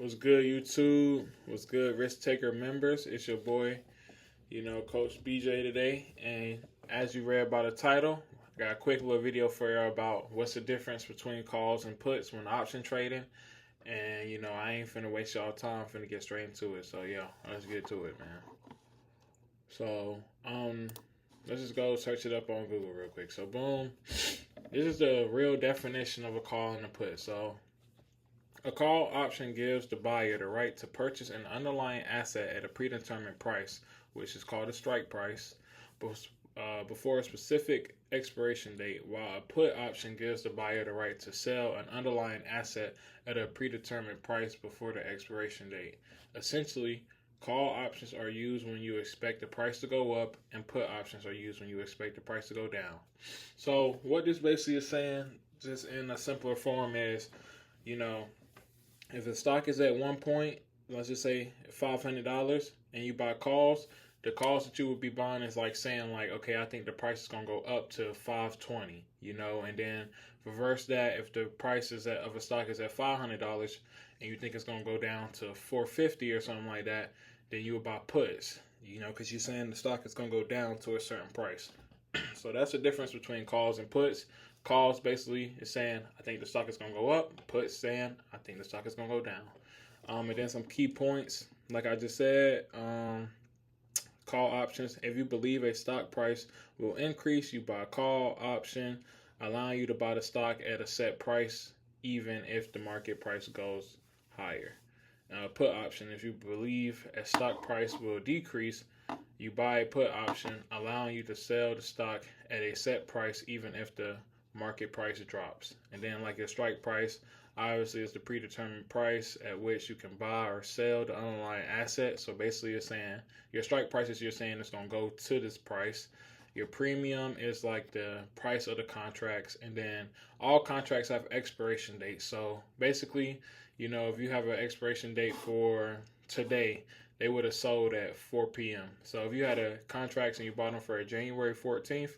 What's good, YouTube? What's good, Risk Taker members? It's your boy, Coach BJ today. And as you read by the title, I got a quick little video for you about what's the difference between calls and puts when option trading. And, I ain't finna waste y'all time. I'm finna get straight into it. So, yeah, let's get to it, man. So, let's just go search it up on Google real quick. So, boom. This is the real definition of a call and a put. So, a call option gives the buyer the right to purchase an underlying asset at a predetermined price, which is called a strike price, before a specific expiration date, while a put option gives the buyer the right to sell an underlying asset at a predetermined price before the expiration date. Essentially, call options are used when you expect the price to go up, and put options are used when you expect the price to go down. So what this basically is saying, just in a simpler form, is, if the stock is at one point, let's just say $500, and you buy calls, the calls that you would be buying is like saying like, okay, I think the price is gonna go up to $520, and then reverse that, if the price of a stock is at $500 and you think it's gonna go down to $450 or something like that, then you would buy puts, because you're saying the stock is gonna go down to a certain price. So that's the difference between calls and puts. Calls basically is saying, I think the stock is going to go up. Puts saying, I think the stock is going to go down. And then some key points, like I just said, call options. If you believe a stock price will increase, you buy a call option, allowing you to buy the stock at a set price, even if the market price goes higher. Put option, if you believe a stock price will decrease, you buy a put option, allowing you to sell the stock at a set price, even if the market price drops. And then like your strike price, obviously is the predetermined price at which you can buy or sell the underlying asset. So basically you're saying your strike price is, you're saying it's going to go to this price. Your premium is like the price of the contracts, and then all contracts have expiration dates. So basically, if you have an expiration date for today, they would have sold at 4 p.m. So if you had a contract and you bought them for January 14th,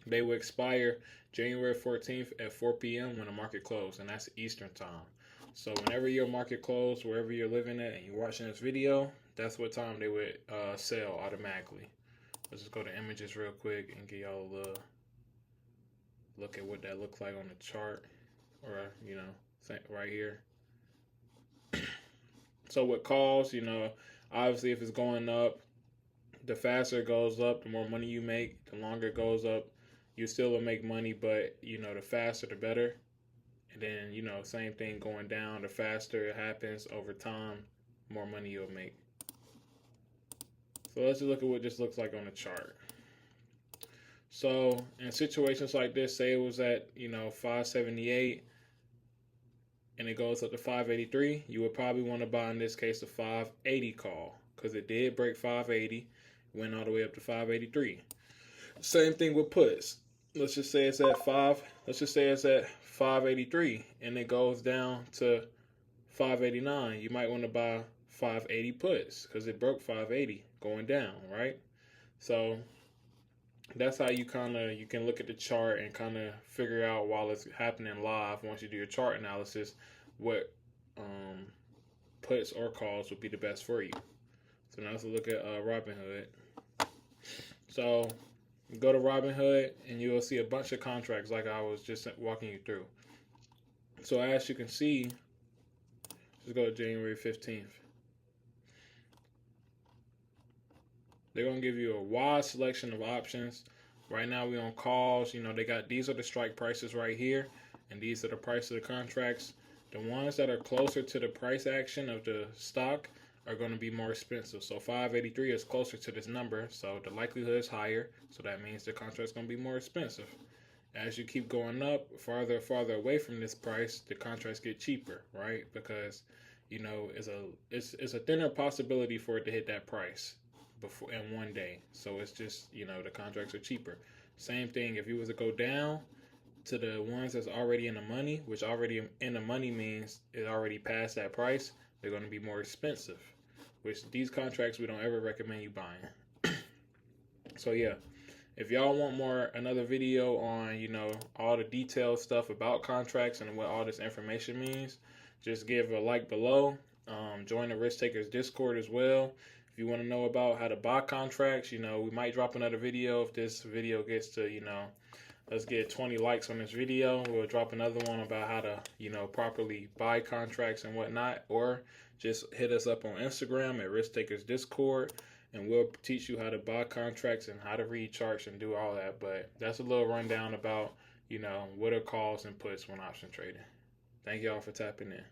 they would expire January 14th at 4 p.m. when the market closed, and that's Eastern time. So whenever your market closed, wherever you're living at and you're watching this video, that's what time they would sell automatically. Let's just go to images real quick and give y'all a little look at what that looks like on the chart, or right here. So with calls, obviously if it's going up, the faster it goes up, the more money you make. The longer it goes up, you still will make money, but the faster the better. And then same thing going down, the faster it happens over time, more money you'll make. So let's just look at what this looks like on the chart. So in situations like this, say it was at 578 and it goes up to 583, you would probably want to buy, in this case, a 580 call, because it did break 580, went all the way up to 583. Same thing with puts. Let's just say it's at 583 and it goes down to 589. You might want to buy 580 puts because it broke 580 going down, right? So that's how you can look at the chart and kind of figure out, while it's happening live, once you do your chart analysis, what puts or calls would be the best for you. So now let's look at Robinhood. So go to Robinhood and you will see a bunch of contracts like I was just walking you through. So as you can see, just go to January 15th. They're going to give you a wide selection of options. Right now we're on calls. These are the strike prices right here, and these are the price of the contracts. The ones that are closer to the price action of the stock are going to be more expensive. So 583 is closer to this number, so the likelihood is higher. So that means the contract's going to be more expensive. As you keep going up, farther and farther away from this price, the contracts get cheaper, right? Because it's a thinner possibility for it to hit that price before in one day. So it's just, the contracts are cheaper. Same thing if you was to go down to the ones that's already in the money, which already in the money means it already passed that price, they're going to be more expensive, which these contracts we don't ever recommend you buying. So yeah, if y'all want another video on, all the detailed stuff about contracts and what all this information means, just give a like below. Join the Risk Takers Discord as well. If you want to know about how to buy contracts, we might drop another video. If this video gets to, let's get 20 likes on this video, we'll drop another one about how to, properly buy contracts and whatnot. Or just hit us up on Instagram at Risk Takers Discord, and we'll teach you how to buy contracts and how to read charts and do all that. But that's a little rundown about, what are calls and puts when option trading. Thank y'all for tapping in.